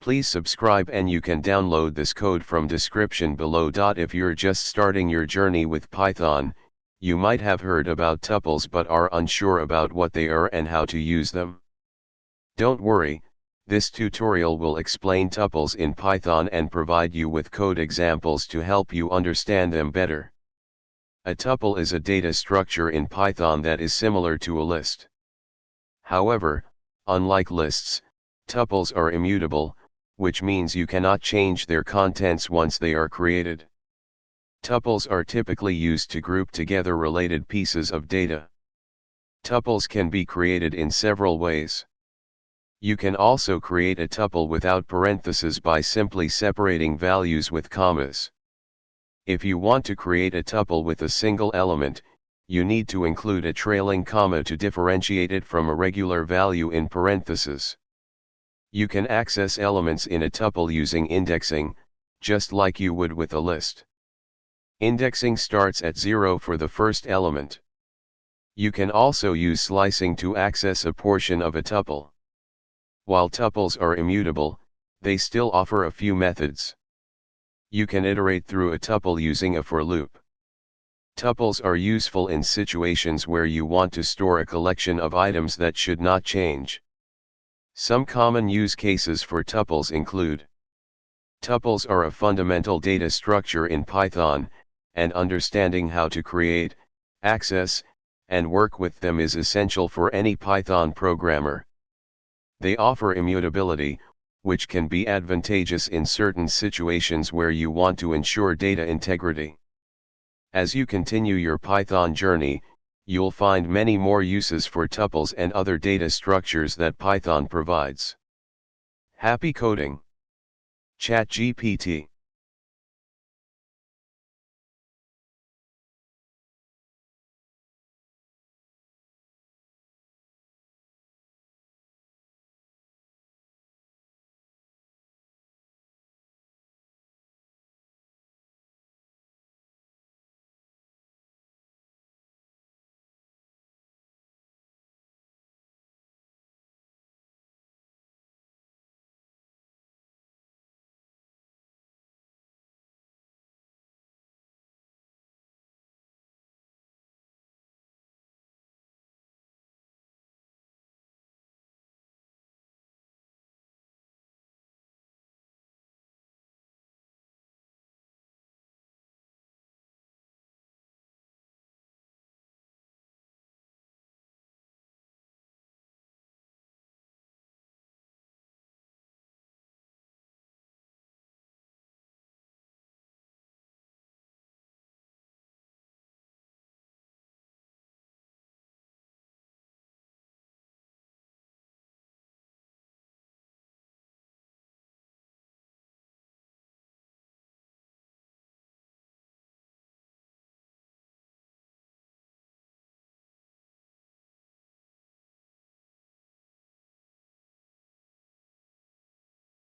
Please subscribe and you can download this code from description below. If you're just starting your journey with Python, you might have heard about tuples but are unsure about what they are and how to use them. Don't worry, this tutorial will explain tuples in Python and provide you with code examples to help you understand them better. A tuple is a data structure in Python that is similar to a list. However, unlike lists, tuples are immutable, which means you cannot change their contents once they are created. Tuples are typically used to group together related pieces of data. Tuples can be created in several ways. You can also create a tuple without parentheses by simply separating values with commas. If you want to create a tuple with a single element, you need to include a trailing comma to differentiate it from a regular value in parentheses. You can access elements in a tuple using indexing, just like you would with a list. Indexing starts at 0 for the first element. You can also use slicing to access a portion of a tuple. While tuples are immutable, they still offer a few methods. You can iterate through a tuple using a for loop. Tuples are useful in situations where you want to store a collection of items that should not change. Some common use cases for tuples include: tuples are a fundamental data structure in Python, and understanding how to create, access, and work with them is essential for any Python programmer. They offer immutability, which can be advantageous in certain situations where you want to ensure data integrity. As you continue your Python journey, you'll find many more uses for tuples and other data structures that Python provides. Happy coding! ChatGPT